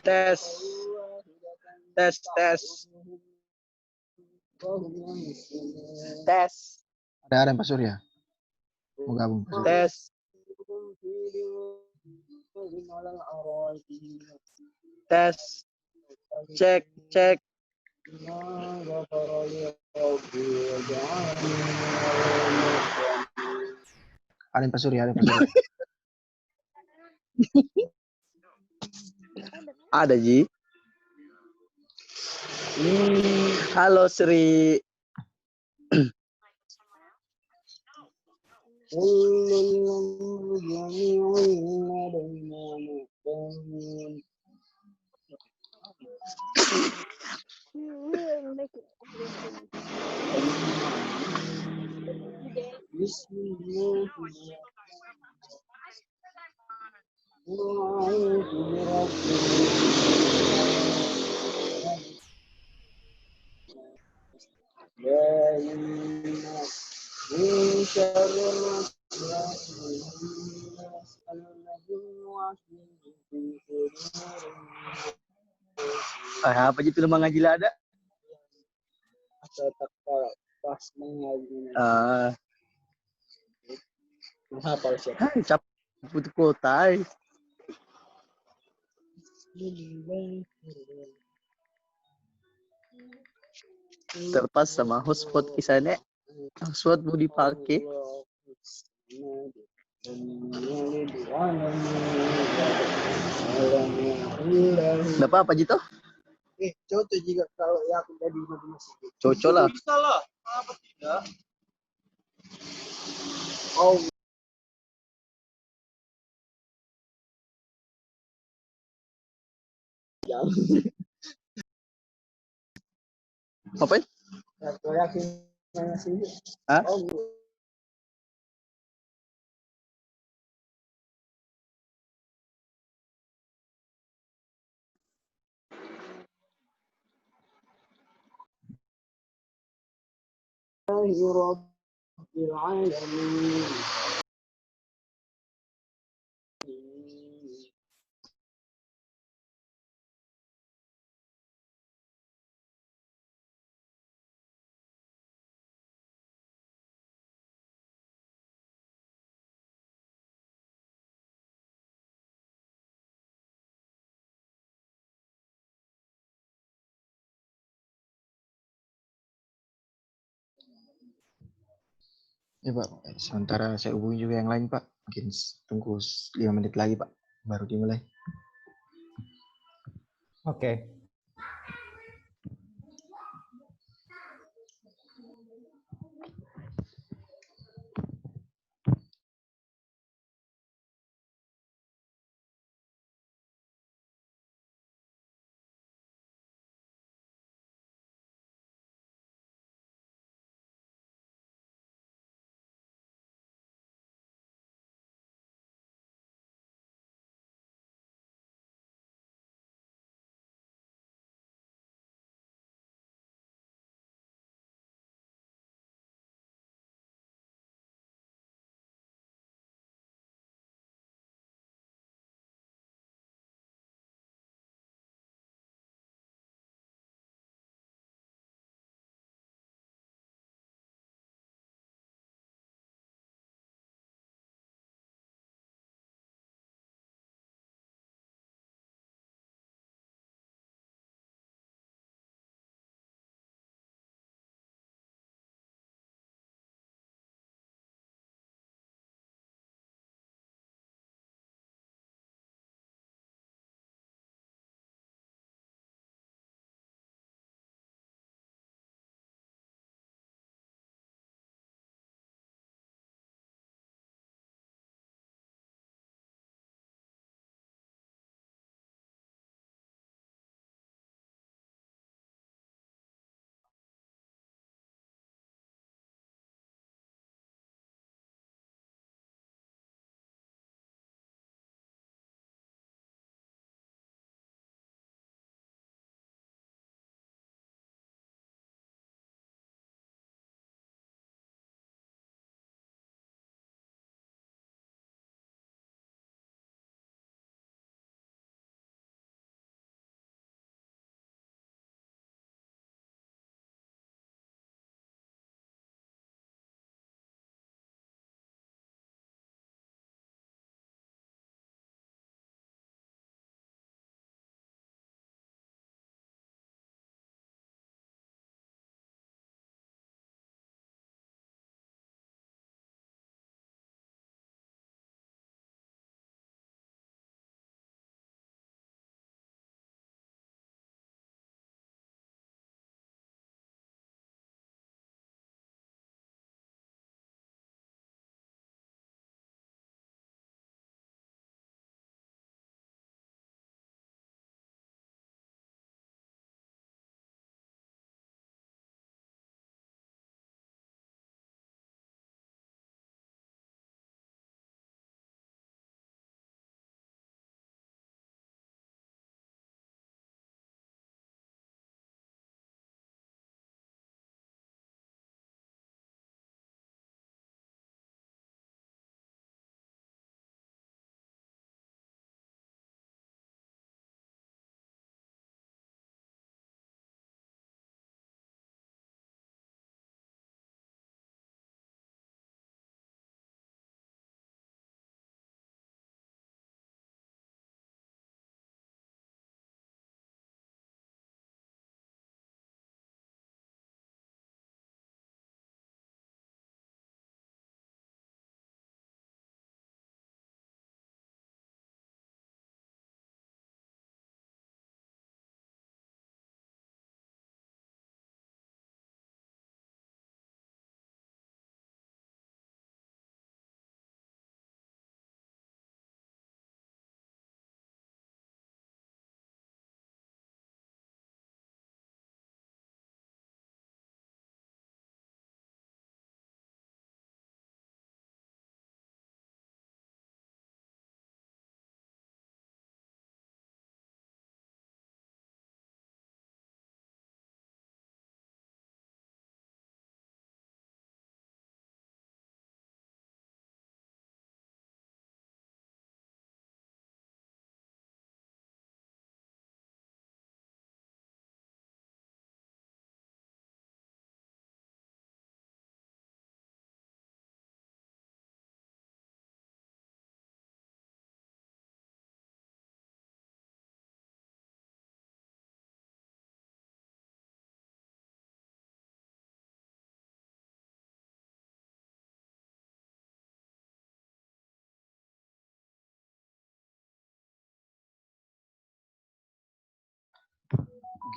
Tes. Tes, tes. Tes. Ada Pak Surya. Mau gabung Pak Surya. Tes. Tes. Cek, cek. Ada Pak Surya, ada Pak Surya. Ada Ji. Halo Sri. Apa aja film mengaji ada? Pas mengaji. Hafal siapa? Cap putu kota. Terpas sama hotspot kisahnya. Hotspot mau dipakai. Dapat apa gitu? Cocok jika kalau ya aku jadi masih. Cocok lah. Bisa lah. Apa tidak? Oh. Apa? Aku yakin masih. Hah? Rabbil alamin. Ya Pak, sementara saya hubungi juga yang lain Pak. Mungkin tunggu 5 menit lagi Pak, baru dimulai. Oke.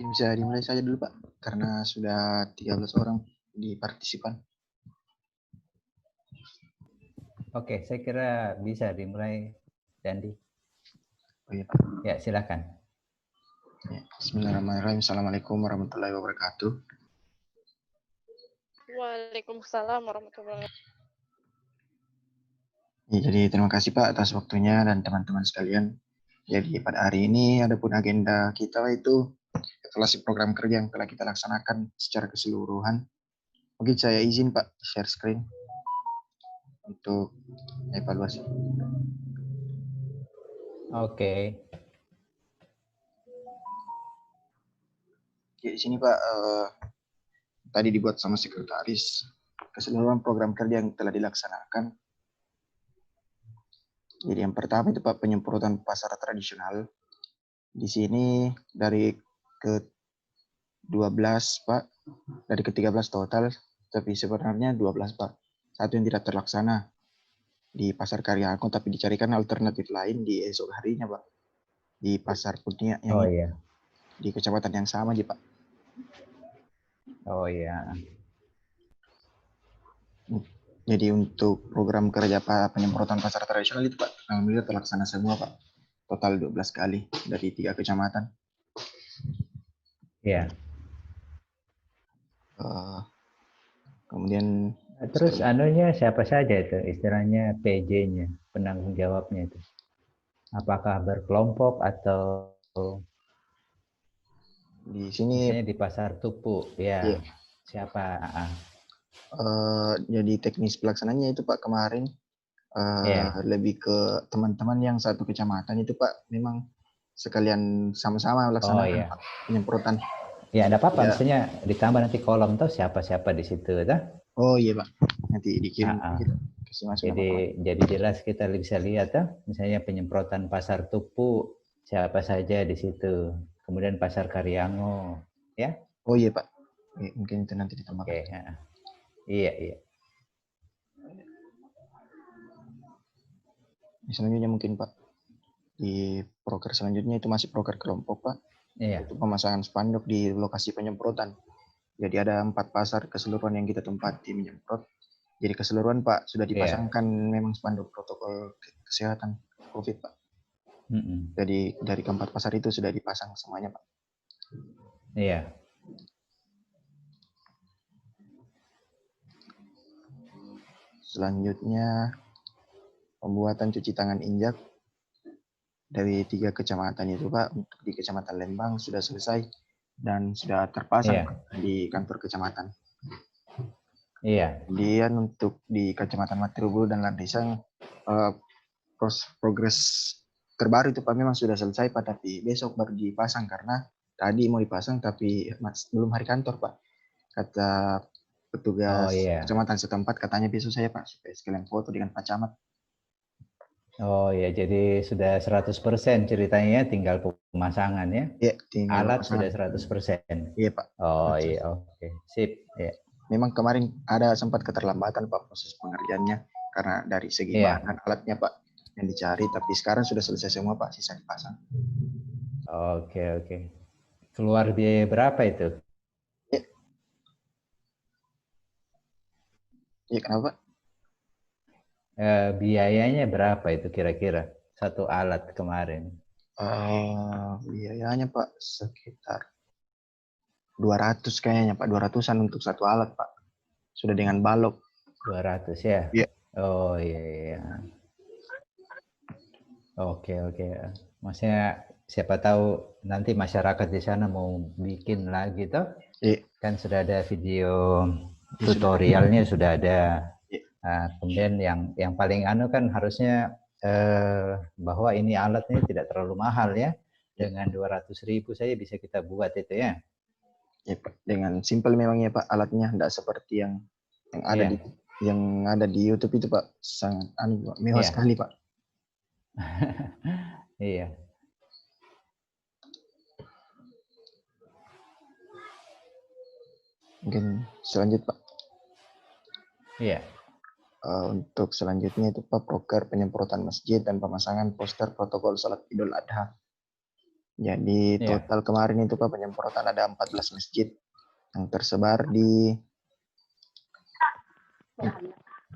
Mungkin bisa dimulai saja dulu Pak, karena sudah 13 orang di partisipan. Oke, saya kira bisa dimulai, Dandi. Oh iya Pak. Ya, silakan. Ya, Bismillahirrahmanirrahim. Assalamualaikum warahmatullahi wabarakatuh. Waalaikumsalam warahmatullahi wabarakatuh. Ya, jadi terima kasih Pak atas waktunya dan teman-teman sekalian. Jadi pada hari ini adapun agenda kita itu evaluasi program kerja yang telah kita laksanakan secara keseluruhan. Mungkin saya izin Pak share screen untuk evaluasi. Oke. Di sini Pak, tadi dibuat sama sekretaris keseluruhan program kerja yang telah dilaksanakan. Jadi yang pertama itu Pak penyemprotan pasar tradisional. Di sini dari ke-12 Pak, dari ke-13 total, tapi sebenarnya 12 Pak. Satu yang tidak terlaksana di Pasar Karyaku, tapi dicarikan alternatif lain di esok harinya Pak. Di Pasar Punia yang iya. di kecamatan yang sama aja Pak. Oh iya. Jadi untuk program kerja Pak penyemprotan pasar tradisional itu Pak, alhamdulillah terlaksana semua Pak. Total 12 kali dari 3 kecamatan. Iya. Kemudian Terus anunya siapa saja itu istilahnya PJ-nya, penanggung jawabnya itu? Apakah berkelompok atau di sini misalnya di Pasar Tupu ya? Iya. Siapa? Jadi teknis pelaksananya itu Pak kemarin Iya. lebih ke teman-teman yang satu kecamatan itu Pak, memang sekalian sama-sama melaksanakan Pak, penyemprotan. Ya ada apa-apa, Ya. misalnya ditambah nanti kolom tuh siapa-siapa di situ, dah. Oh iya Pak, nanti dikirim. Kasih masuk Jadi jelas kita bisa lihat ya, misalnya penyemprotan Pasar Tupu siapa saja di situ, kemudian Pasar Karyango, ya? Oh iya Pak, mungkin itu nanti ditambahkan. Oke, iya. Selanjutnya mungkin Pak, di proker selanjutnya itu masih proker kelompok Pak. Iya. Itu pemasangan spanduk di lokasi penyemprotan. Jadi ada 4 pasar keseluruhan yang kita tempati menyemprot. Jadi keseluruhan Pak sudah dipasangkan memang spanduk protokol kesehatan COVID Pak. Jadi dari keempat pasar itu sudah dipasang semuanya Pak. Iya. Selanjutnya pembuatan cuci tangan injak dari 3 kecamatan itu Pak. Untuk di Kecamatan Lembang sudah selesai dan sudah terpasang di kantor kecamatan. Iya. Kemudian untuk di Kecamatan Matirubul dan Landesang progres terbaru itu Pak memang sudah selesai Pak, tapi besok baru dipasang karena tadi mau dipasang tapi belum hari kantor Pak. Kata petugas kecamatan setempat katanya besok saya Pak supaya sekalian foto dengan Pak Camat. Oh ya, jadi sudah 100% ceritanya, tinggal pemasangan ya? Iya, tinggal alat pemasangan. Sudah 100%. Iya Pak. Oh iya, oke. Sip. Ya. Memang kemarin ada sempat keterlambatan Pak proses pengerjaannya karena dari segi bahan alatnya Pak yang dicari, tapi sekarang sudah selesai semua Pak, sisa dipasang. Oke. Keluar biaya berapa itu? Iya, kenapa? Biayanya berapa itu kira-kira satu alat kemarin? Biayanya Pak sekitar 200 kayaknya Pak, 200-an untuk satu alat Pak. Sudah dengan balok. 200 ya? Iya. Oh iya. Oke. Maksudnya siapa tahu nanti masyarakat di sana mau bikin lagi toh? Iya. Kan sudah ada video tutorialnya sudah ada. Nah, kemudian yang paling kan harusnya bahwa ini alatnya tidak terlalu mahal ya. Dengan 200.000 saja bisa kita buat itu ya. Ya Pak, dengan simpel memang ya Pak alatnya, tidak seperti yang ada di YouTube itu Pak, sangat mewah sekali Pak. Iya. Mungkin selanjutnya Pak. Iya. Untuk selanjutnya itu Pak proker penyemprotan masjid dan pemasangan poster protokol salat Idul Adha. Jadi Iya. total kemarin itu Pak penyemprotan ada 14 masjid yang tersebar di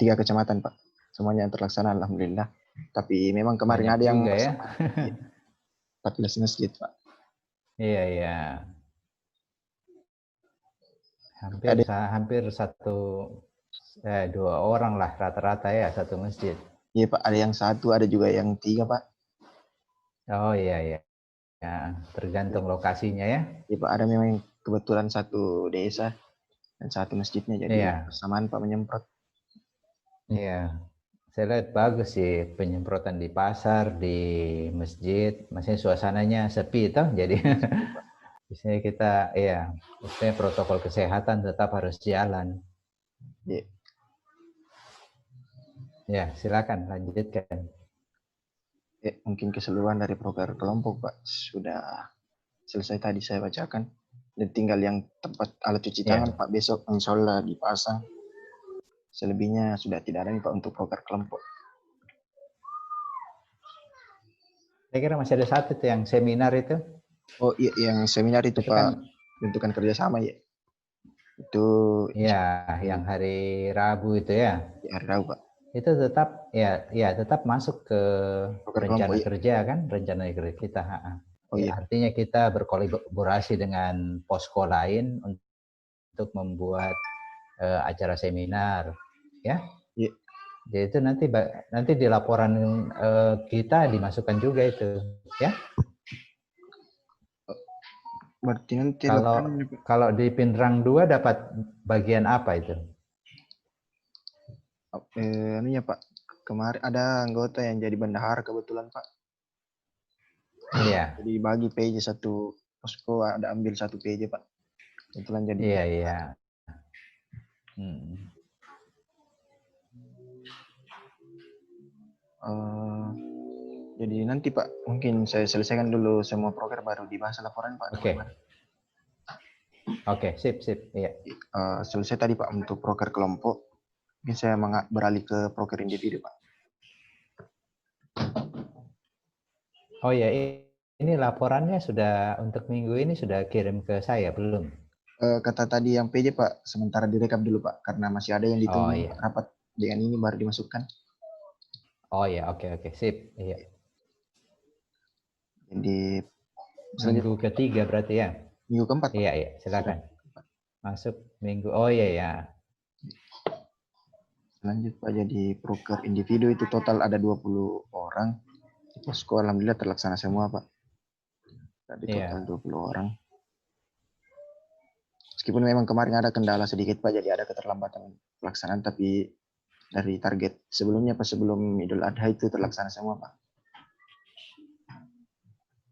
3 kecamatan Pak. Semuanya terlaksana alhamdulillah. Tapi memang kemarin Banyak ada yang juga ya. tersebar 14 masjid Pak. Iya, iya. Hampir dua orang lah rata-rata ya satu masjid. Iya Pak, ada yang 1, ada juga yang 3 Pak. Oh iya, iya. Ya, tergantung lokasinya ya. Iya Pak, ada memang kebetulan satu desa dan satu masjidnya jadi Iya, bersamaan Pak menyemprot. iya. Saya lihat bagus sih penyemprotan di pasar, di masjid. Masih suasananya sepi toh, jadi biasanya kita, ya, maksudnya protokol kesehatan tetap harus jalan. Iya. Ya, silakan lanjutkan. Mungkin keseluruhan dari proker kelompok Pak sudah selesai tadi saya bacakan. Dan tinggal yang tempat alat cuci Ya. tangan Pak besok insya Allah dipasang. Selebihnya sudah tidak ada nih Pak untuk proker kelompok. Saya kira masih ada satu tuh yang seminar itu. Oh iya, yang seminar itu Itu Pak kan, bentukan kerjasama ya. Itu ya, yang hari Rabu itu ya. di hari Rabu Pak. Itu tetap tetap masuk ke Proker rencana kelompok ya. kerja kan, rencana kerja kita. Oh Ya, iya. artinya kita berkolaborasi dengan posko lain untuk membuat acara seminar, ya. Iya. Jadi itu nanti di laporan kita dimasukkan juga itu, ya. Berarti nanti Kalau di Pinrang 2 dapat bagian apa itu? Anunya Pak, kemarin ada anggota yang jadi bendahara kebetulan Pak. Iya. Jadi bagi PJ satu posko ada ambil satu PJ Pak. Kebetulan jadi. Iya, iya. Jadi nanti Pak, mungkin saya selesaikan dulu semua proker baru dibahas laporan Pak. Oke. Oke, sip. Iya. Selesai tadi Pak untuk proker kelompok. Mungkin saya beralih ke proker individu Pak. Oh ya, ini laporannya sudah untuk minggu ini sudah kirim ke saya belum? Kata tadi yang PJ Pak, sementara direkap dulu Pak, karena masih ada yang ditunggu rapat dengan ini baru dimasukkan. Oh ya, oke, sip. Iya. Jadi minggu ketiga berarti ya? Minggu keempat. Iya, silakan. Masuk minggu. Oh iya. Lanjut Pak, jadi proker individu itu total ada 20 orang. Posko alhamdulillah terlaksana semua Pak. Tadi total 20 orang. Meskipun memang kemarin ada kendala sedikit Pak, jadi ada keterlambatan pelaksanaan, tapi dari target sebelumnya Pak, sebelum Idul Adha itu terlaksana semua Pak.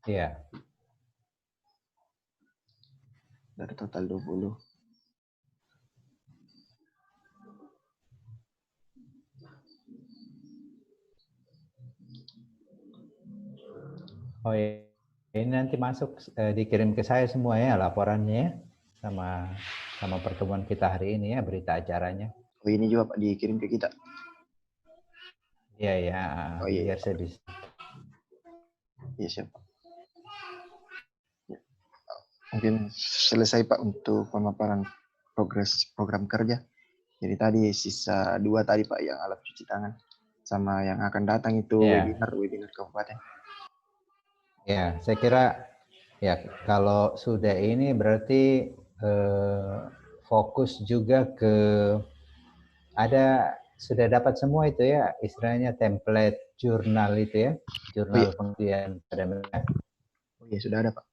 Iya. Dari total 20. Oh iya. Ini nanti masuk dikirim ke saya semua ya laporannya sama pertemuan kita hari ini ya, berita acaranya. Oh ini juga Pak dikirim ke kita. Iya. Oh iya. Biar saya bisa. Iya siap. Mungkin selesai Pak untuk pemaparan progres program kerja. Jadi tadi sisa 2 tadi Pak yang alat cuci tangan sama yang akan datang itu webinar kabupaten. Ya, saya kira ya kalau sudah ini berarti fokus juga ke sudah dapat semua itu ya, istilahnya template jurnal itu ya, jurnal pengujian pada mereka. Oh iya sudah ada Pak.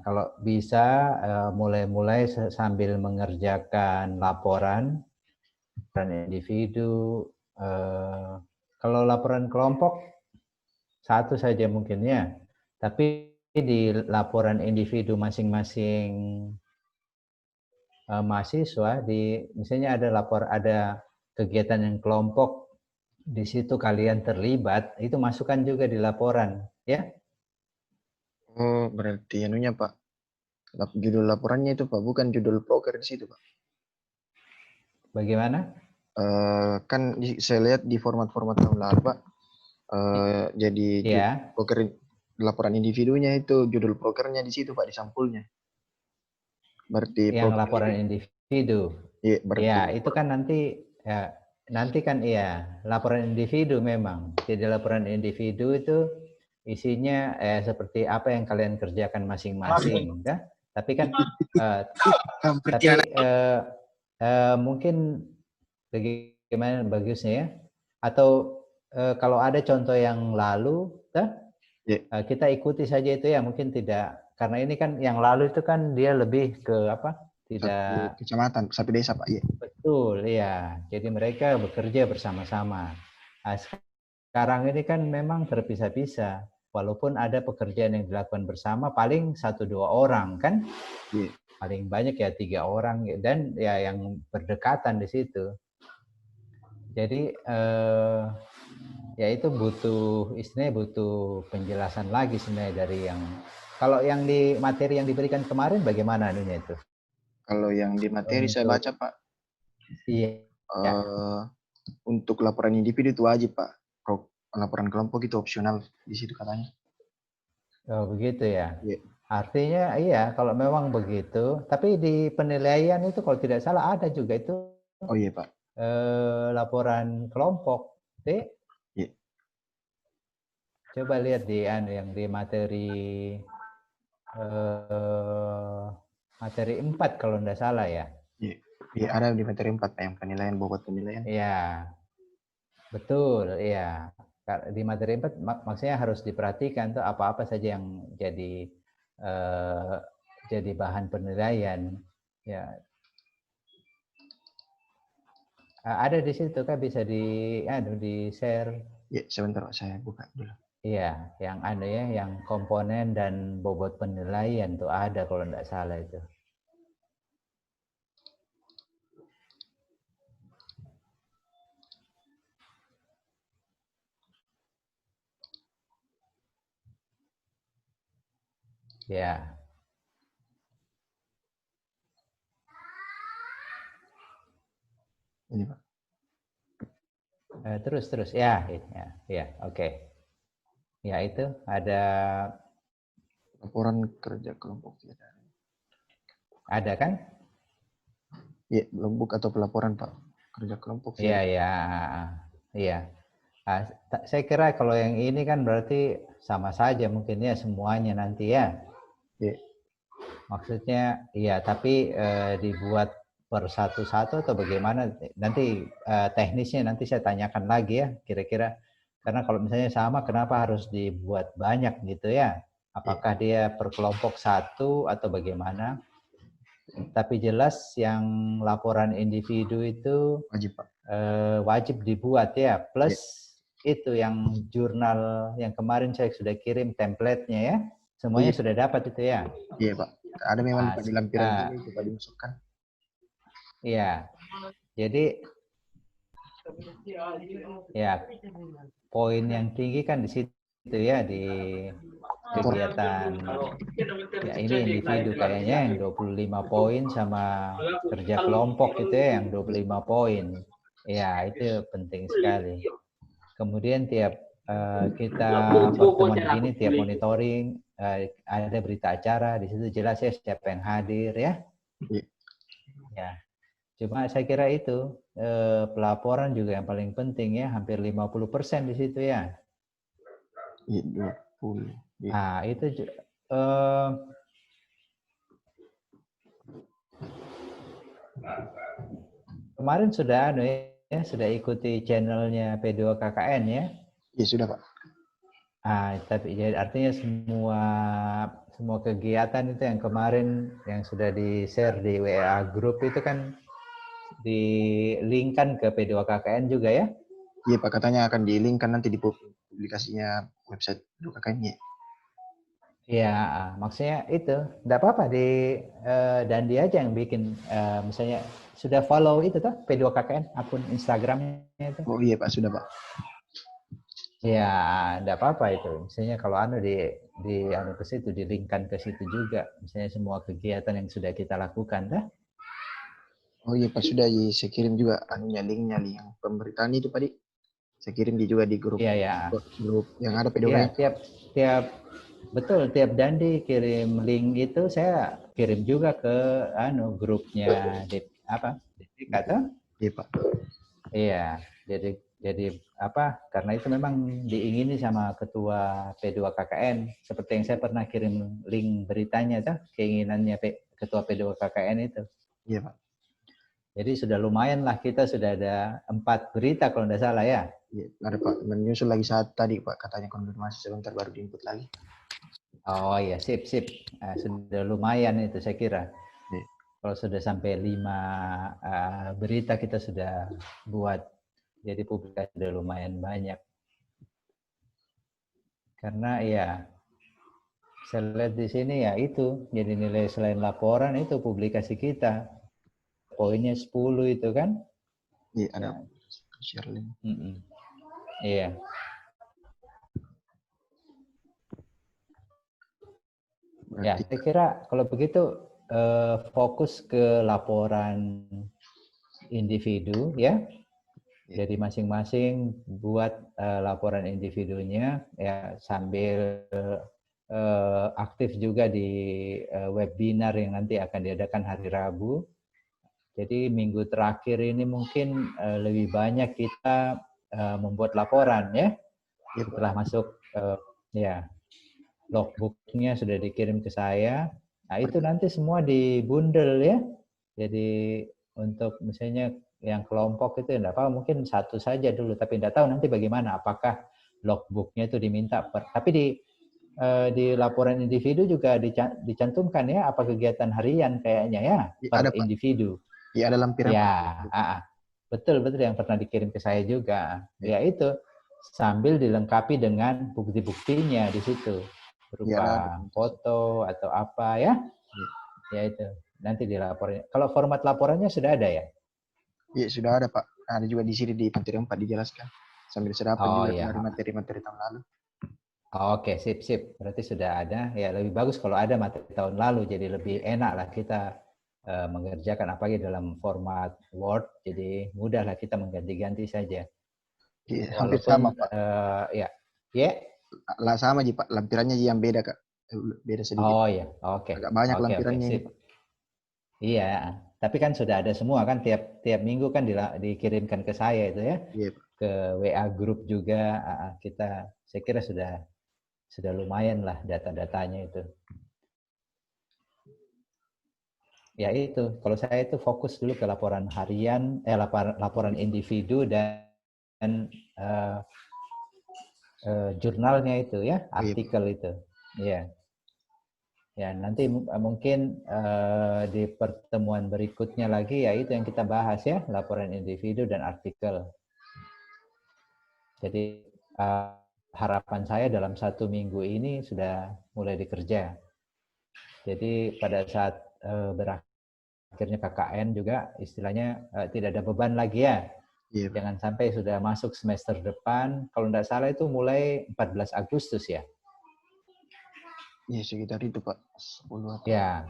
Kalau bisa mulai sambil mengerjakan laporan individu. Kalau laporan kelompok satu saja mungkin ya, tapi di laporan individu masing-masing mahasiswa, misalnya ada kegiatan yang kelompok, di situ kalian terlibat, itu masukkan juga di laporan, ya. Oh, berarti anunya Pak. Judul laporannya itu Pak, bukan judul proker di situ Pak. Bagaimana? Kan saya lihat di format tahun lalu Pak. Jadi proker laporan individunya itu judul prokernya di situ Pak, di sampulnya. Berarti Yang laporan individu. Iya, berarti. Ya, itu kan nanti kan laporan individu memang. Jadi laporan individu itu isinya seperti apa yang kalian kerjakan masing-masing, kan? Tapi kan mungkin bagaimana bagusnya ya? Atau kalau ada contoh yang lalu, kita ikuti saja itu ya, mungkin tidak, karena ini kan yang lalu itu kan dia lebih ke apa? Tidak satu kecamatan, satu desa Pak. Iya. Betul, ya. Jadi mereka bekerja bersama-sama. Nah, sekarang ini kan memang terpisah-pisah. Walaupun ada pekerjaan yang dilakukan bersama, paling 1-2 orang kan? Yeah. Paling banyak ya 3 orang dan ya yang berdekatan di situ. Jadi ya itu istilahnya butuh penjelasan lagi sebenarnya dari yang, kalau yang di materi yang diberikan kemarin bagaimana anunya itu? Kalau yang di materi saya baca Pak. Iya. Untuk laporan individu itu wajib Pak. Laporan kelompok itu opsional di situ katanya. Oh begitu ya. Yeah. Artinya iya kalau memang begitu. Tapi di penilaian itu kalau tidak salah ada juga itu. Oh iya Pak. Laporan kelompok. Yeah. Coba lihat yang di materi materi 4 kalau tidak salah ya. Iya. Yeah, ada di materi 4 Pak, yang penilaian, bobot penilaian. Iya. Betul, iya. Di materi 4 maksudnya harus diperhatikan tuh apa-apa saja yang jadi bahan penilaian. Ya. Ada di situ kan, bisa di share. Ya, sebentar saya buka dulu. Iya, yang yang komponen dan bobot penilaian tuh ada kalau tidak salah itu. Ya. Ini Pak. Terus ya, oke. Ya itu ada laporan kerja kelompok. Ada kan? Iya, logbook atau pelaporan Pak kerja kelompok. Iya. Saya kira kalau yang ini kan berarti sama saja mungkin ya semuanya nanti ya. Iya. Maksudnya iya, tapi dibuat per satu-satu atau bagaimana nanti teknisnya nanti saya tanyakan lagi ya kira-kira, karena kalau misalnya sama kenapa harus dibuat banyak gitu ya, apakah dia per kelompok satu atau bagaimana. Tapi jelas yang laporan individu itu wajib Pak, wajib dibuat ya, plus itu yang jurnal yang kemarin saya sudah kirim template-nya ya, semuanya sudah dapat itu ya. Iya Pak, ada memang Pak di lampiran ini coba dimasukkan. Iya, jadi ya poin yang tinggi kan di situ ya, di kegiatan ya ini individu kayaknya yang 25 poin sama kerja kelompok gitu ya yang 25 poin. Ya itu penting sekali. Kemudian tiap kita pertemuan begini, tiap monitoring ada berita acara di situ jelas ya siapa yang hadir ya. Ya. Cuma saya kira itu pelaporan juga yang paling penting ya, hampir 50% di situ ya. Iya, 20. Nah, itu kemarin sudah sudah ikuti channelnya P2KKN ya? Iya, sudah Pak. Tapi jadi artinya semua kegiatan itu yang kemarin yang sudah di-share di WA group itu kan di-linkkan ke P2KKN juga ya? Iya Pak, katanya akan di-linkkan nanti di publikasinya website P2KKN ya. Iya, maksudnya itu enggak apa-apa dan dia aja yang bikin misalnya sudah follow itu tuh P2KKN akun Instagramnya itu. Oh iya Pak, sudah Pak. Ya, enggak apa-apa itu. Misalnya kalau di ke situ, di-linkkan ke situ juga. Misalnya semua kegiatan yang sudah kita lakukan dah. Oh iya Pak, sudah saya kirim juga linknya nih yang pemberitaan itu Pak. Saya kirim juga di grup. Iya, ya. Grup yang ada P2KKN. Iya, betul, tiap Dandi kirim link itu saya kirim juga ke grupnya DPK atau? Iya Pak. Iya, jadi apa? Karena itu memang diingini sama ketua P2KKN, seperti yang saya pernah kirim link beritanya tuh, keinginannya ketua P2KKN itu. Iya Pak. Jadi sudah lumayan lah, kita sudah ada 4 berita kalau tidak salah ya. Iya, ada Pak. Menyusul lagi saat tadi Pak, katanya konfirmasi sebentar baru diinput lagi. Oh iya, sip. Sudah lumayan itu saya kira. Iya. Kalau sudah sampai 5 berita kita sudah buat, jadi publikasi sudah lumayan banyak. Karena ya, saya lihat di sini ya itu, jadi nilai selain laporan itu publikasi kita. Poinnya 10 itu kan? Iya, ada Ya. share link. Iya. Berarti, Ya, saya kira kalau begitu fokus ke laporan individu ya. Jadi masing-masing buat laporan individunya ya, sambil aktif juga di webinar yang nanti akan diadakan hari Rabu. Jadi minggu terakhir ini mungkin lebih banyak kita membuat laporan ya. Setelah masuk ya, logbooknya sudah dikirim ke saya. Nah itu nanti semua dibundel ya. Jadi untuk misalnya yang kelompok itu enggak apa, mungkin satu saja dulu, tapi enggak tahu nanti bagaimana, apakah logbooknya itu diminta tapi di laporan individu juga dicantumkan ya, apa kegiatan harian kayaknya ya, per ada, Pak. Individu. Iya, ada lampiran. Ya, betul yang pernah dikirim ke saya juga. Ya itu sambil dilengkapi dengan bukti-buktinya di situ, berupa foto atau apa ya. Ya itu nanti dilaporin. Kalau format laporannya sudah ada ya? Iya, sudah ada Pak. Ada juga di sini di materi 4 dijelaskan. Sambil serapan juga dari materi-materi tahun lalu. Oke, sip. Berarti sudah ada. Ya lebih bagus kalau ada materi tahun lalu, jadi lebih enak lah kita mengerjakan, apalagi dalam format Word, jadi mudah lah kita mengganti-ganti saja. Iya, hampir sama Pak. Lah sama aja Pak, lampirannya yang beda Kak. Beda sedikit. Oh iya, oke. Agak banyak lampirannya. Sip. Iya, tapi kan sudah ada semua kan, tiap minggu kan dikirimkan ke saya itu ya. Iya, Pak. Ke WA grup juga kita, saya kira sudah lumayan lah data-datanya itu. Ya itu, kalau saya itu fokus dulu ke laporan harian, laporan individu dan jurnalnya itu ya, artikel itu. Ya. Ya, nanti mungkin di pertemuan berikutnya lagi ya itu yang kita bahas ya, laporan individu dan artikel. Jadi harapan saya dalam 1 minggu ini sudah mulai dikerja. Jadi pada saat berakhirnya KKN juga istilahnya tidak ada beban lagi ya. Iya. Jangan sampai sudah masuk semester depan, kalau tidak salah itu mulai 14 Agustus ya. Iya, sekitar itu Pak. 10 ya,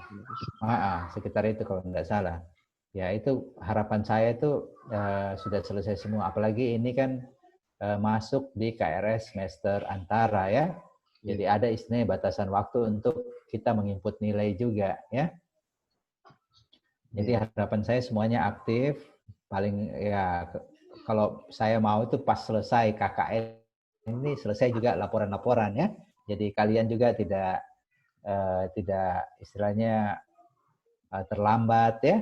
sekitar itu kalau tidak salah. Ya itu harapan saya itu sudah selesai semua. Apalagi ini kan masuk di KRS semester antara ya. Jadi ada istilahnya batasan waktu untuk kita menginput nilai juga ya. Jadi harapan saya semuanya aktif. Paling ya kalau saya mau itu pas selesai KKN ini selesai juga laporan-laporan ya. Jadi kalian juga tidak istilahnya terlambat ya.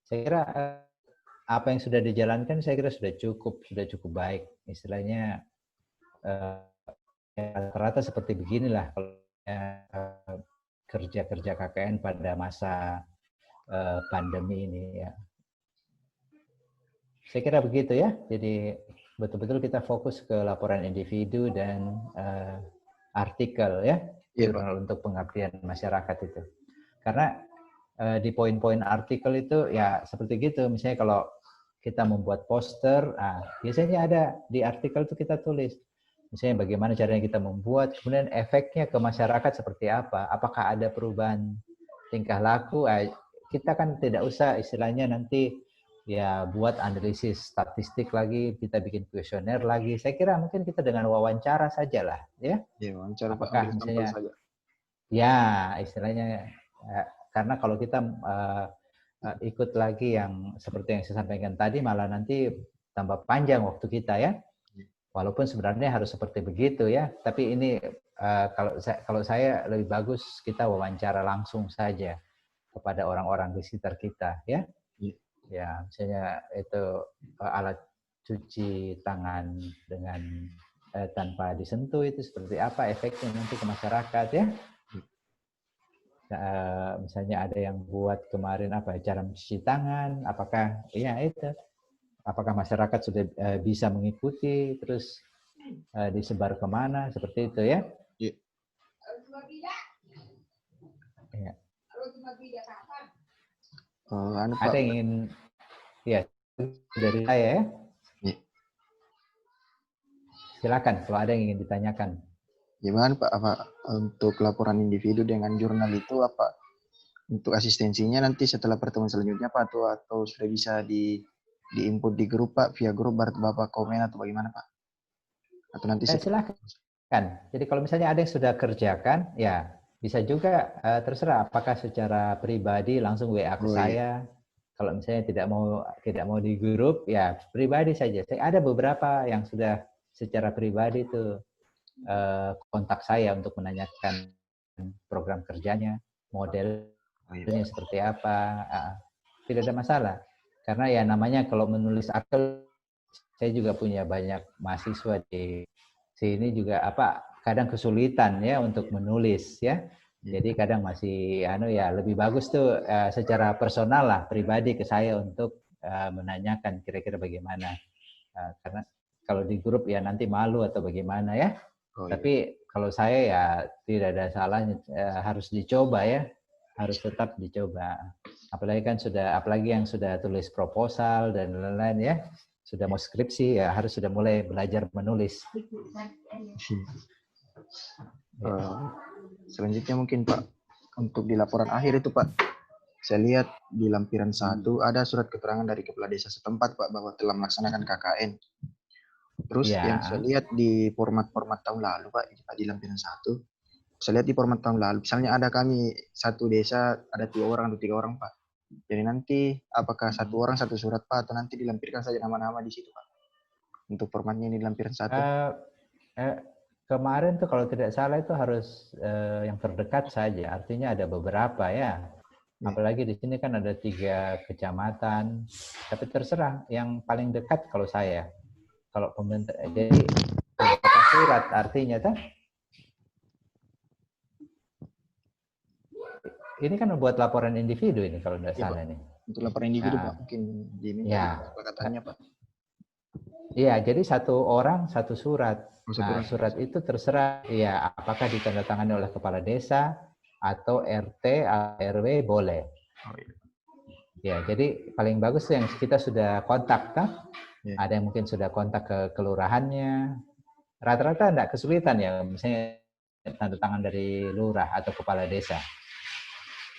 Saya kira apa yang sudah dijalankan saya kira sudah cukup baik. Istilahnya rata-rata seperti beginilah kalau kerja KKN pada masa pandemi ini ya. Saya kira begitu ya. Jadi betul-betul kita fokus ke laporan individu dan artikel ya. Untuk pengabdian masyarakat itu. Karena di poin-poin artikel itu ya seperti gitu. Misalnya kalau kita membuat poster, biasanya ada di artikel itu kita tulis. Misalnya bagaimana caranya kita membuat, kemudian efeknya ke masyarakat seperti apa. Apakah ada perubahan tingkah laku? Kita kan tidak usah istilahnya nanti ya buat analisis statistik lagi, kita bikin kuesioner lagi. Saya kira mungkin kita dengan wawancara saja lah, ya. Iya, wawancara. Apakah misalnya, Ya, istilahnya karena kalau kita ikut lagi yang seperti yang saya sampaikan tadi, malah nanti tambah panjang waktu kita ya. Walaupun sebenarnya harus seperti begitu ya, tapi ini kalau saya lebih bagus kita wawancara langsung saja kepada orang-orang di sekitar kita ya. Ya, misalnya itu alat cuci tangan dengan tanpa disentuh itu seperti apa efeknya nanti ke masyarakat ya. Misalnya ada yang buat kemarin apa cara mencuci tangan, apakah ya itu, apakah masyarakat sudah bisa mengikuti, terus disebar kemana seperti itu ya? Ya. Ada yang ingin ya dari saya ya? Silakan kalau ada yang ingin ditanyakan. Gimana Pak, apa untuk laporan individu dengan jurnal itu apa untuk asistensinya nanti setelah pertemuan selanjutnya Pak atau sudah bisa di-input di grup Pak, via grup Bapak komen atau bagaimana Pak? Atau nanti silakan. Jadi kalau misalnya ada yang sudah kerjakan, ya bisa juga terserah apakah secara pribadi langsung WA ke saya. Kalau misalnya tidak mau di grup, ya pribadi saja. Ada beberapa yang sudah secara pribadi tuh kontak saya untuk menanyakan program kerjanya, modelnya seperti apa. Tidak ada masalah. Karena ya namanya kalau menulis artikel, saya juga punya banyak mahasiswa di sini juga kadang kesulitan ya untuk menulis ya. Jadi kadang masih ya lebih bagus tuh secara personal lah pribadi ke saya untuk menanyakan kira-kira bagaimana. Karena kalau di grup ya nanti malu atau bagaimana ya. Tapi kalau saya ya tidak ada salahnya, harus dicoba ya. Harus tetap dicoba. Apalagi yang sudah tulis proposal dan lain-lain ya. Sudah mau skripsi ya harus sudah mulai belajar menulis. Selanjutnya mungkin Pak untuk di laporan akhir itu Pak, saya lihat di lampiran 1 ada surat keterangan dari kepala desa setempat Pak bahwa telah melaksanakan KKN. Terus yang saya lihat di format-format tahun lalu Pak di lampiran 1, saya lihat di format tahun lalu misalnya ada kami satu desa ada 2 orang atau 3 orang Pak. Jadi nanti apakah 1 orang 1 surat Pak atau nanti dilampirkan saja nama-nama di situ Pak? Untuk formatnya ini di lampiran 1. Kemarin tuh kalau tidak salah itu harus yang terdekat saja. Artinya ada beberapa ya. Apalagi di sini kan ada 3 kecamatan. Tapi terserah yang paling dekat kalau saya. Kalau pemerintah jadi surat artinya tuh. Ini kan membuat laporan individu ini kalau tidak salah nih. Untuk laporan individu Pak mungkin diminta kesepakatannya Pak. Iya, jadi 1 orang 1 surat. Surat itu terserah ya apakah ditandatangani oleh kepala desa atau RT atau RW boleh. Ya, jadi paling bagus yang kita sudah kontak kan? Ada yang mungkin sudah kontak ke kelurahannya. Rata-rata tidak kesulitan ya, misalnya tanda tangan dari lurah atau kepala desa.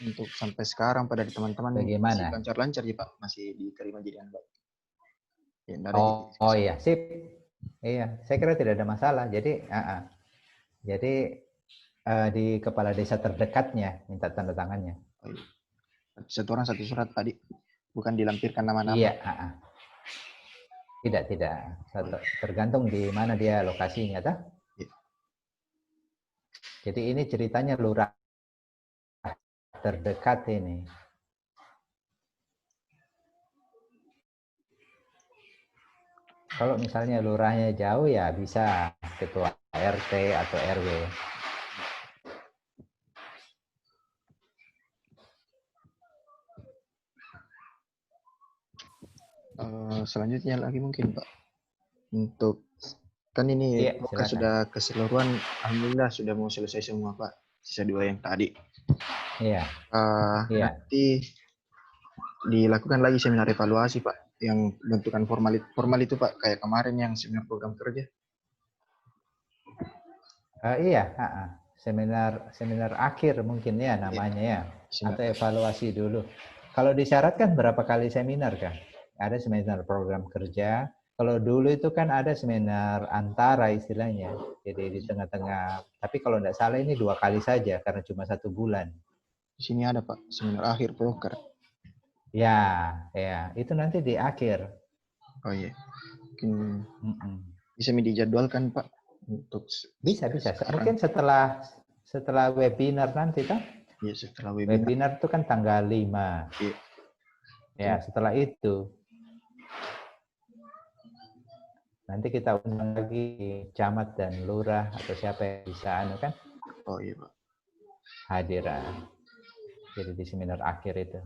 Untuk sampai sekarang pada teman-teman bagaimana? Masih lancar-lancar ya Pak, masih diterima jadi baik. Ya, iya, sip. Iya, saya kira tidak ada masalah. Jadi di kepala desa terdekatnya minta tanda tangannya. 1 orang 1 surat Pak, bukan dilampirkan nama-nama. Iya. Tidak. Tergantung di mana dia lokasinya, tak? Jadi ini ceritanya lurah terdekat ini. Kalau misalnya lurahnya jauh ya bisa ketua RT atau RW. Selanjutnya lagi mungkin Pak, untuk kan ini sudah keseluruhan, alhamdulillah sudah mau selesai semua Pak, sisa 2 yang tadi. Iya. Nanti dilakukan lagi seminar evaluasi Pak, yang bentukan formal itu Pak, kayak kemarin yang seminar program kerja. Iya, seminar akhir mungkin ya namanya ya, atau evaluasi dulu. Kalau disyaratkan berapa kali seminar kan? Ada seminar program kerja, Kalau dulu itu kan ada seminar antara istilahnya, jadi di tengah-tengah. Tapi kalau tidak salah ini 2 kali saja karena cuma 1 bulan. Di sini ada Pak, seminar akhir proker. Ya, ya, itu nanti di akhir. Oh iya. Mungkin Mm-mm. bisa dijadwalkan Pak untuk Bisa. sekarang. Mungkin setelah webinar nanti kan? Iya, setelah webinar. Webinar itu kan tanggal 5. Iya. Ya, setelah itu nanti kita undang lagi camat dan lurah atau siapa yang bisa kan Oh iya Pak. hadir. Jadi di seminar akhir itu.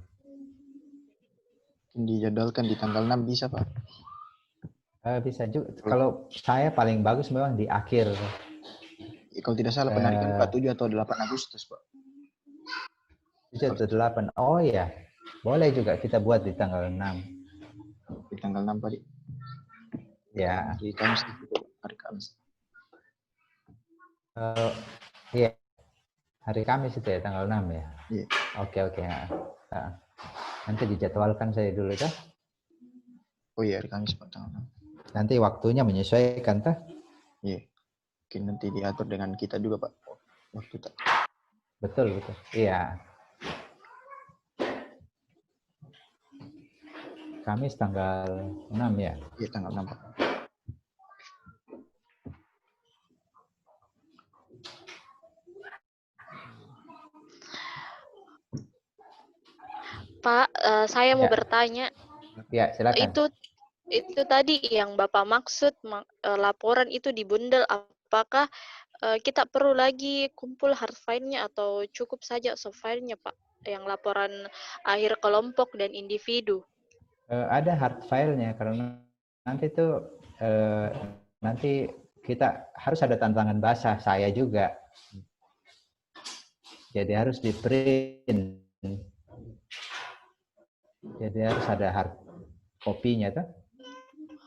Dijadwalkan di tanggal 6 bisa Pak. Bisa juga. Kalau saya paling bagus memang di akhir. Ya, kalau tidak salah penarikan Pak 7 atau 8 Agustus Pak. 7 atau 8. Oh ya, boleh juga kita buat di tanggal 6. Di tanggal 6 Pak. Ya. Di Kamis, hari Kamis. Iya. Hari Kamis itu ya, tanggal 6 ya? Iya. Oke. Nanti dijadwalkan saya dulu kan? Oh iya, hari Kamis Pak, tanggal 6. Nanti waktunya menyesuaikan tah? Iya. Mungkin nanti diatur dengan kita juga Pak. Waktu tak. Betul. Iya. Kamis tanggal 6 ya? Iya, tanggal 6 Pak. Pak, saya mau Ya. bertanya. Ya, silakan. Itu tadi yang Bapak maksud laporan itu dibundel. Apakah kita perlu lagi kumpul hard file-nya atau cukup saja soft file-nya, Pak? Yang laporan akhir kelompok dan individu. Ada hard file-nya karena nanti tuh nanti kita harus ada tantangan basah, saya juga. Jadi harus di print. Jadi harus ada hard kopinya tuh.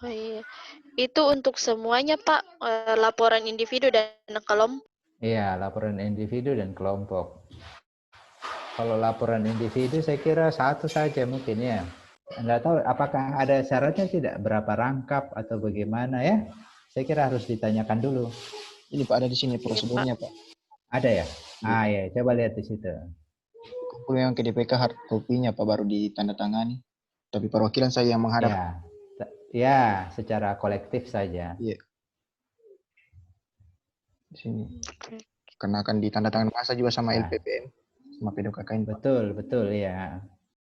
Oh, iya. Itu untuk semuanya, Pak, laporan individu dan kelompok. Iya, laporan individu dan kelompok. Kalau laporan individu saya kira satu saja mungkin ya. Enggak tahu apakah ada syaratnya tidak, berapa rangkap atau bagaimana ya. Saya kira harus ditanyakan dulu. Ini Pak, ada di sini prosedurnya Pak. Ada ya? Ah ya, coba lihat di situ. Kumpul yang ke DPK hard copy-nya Pak, baru ditandatangani. Tapi perwakilan saya yang menghadap. Ya, secara kolektif saja. Iya. Di sini. Karena akan ditandatangani masa juga sama LPPM, sama PDKKN. Betul ya.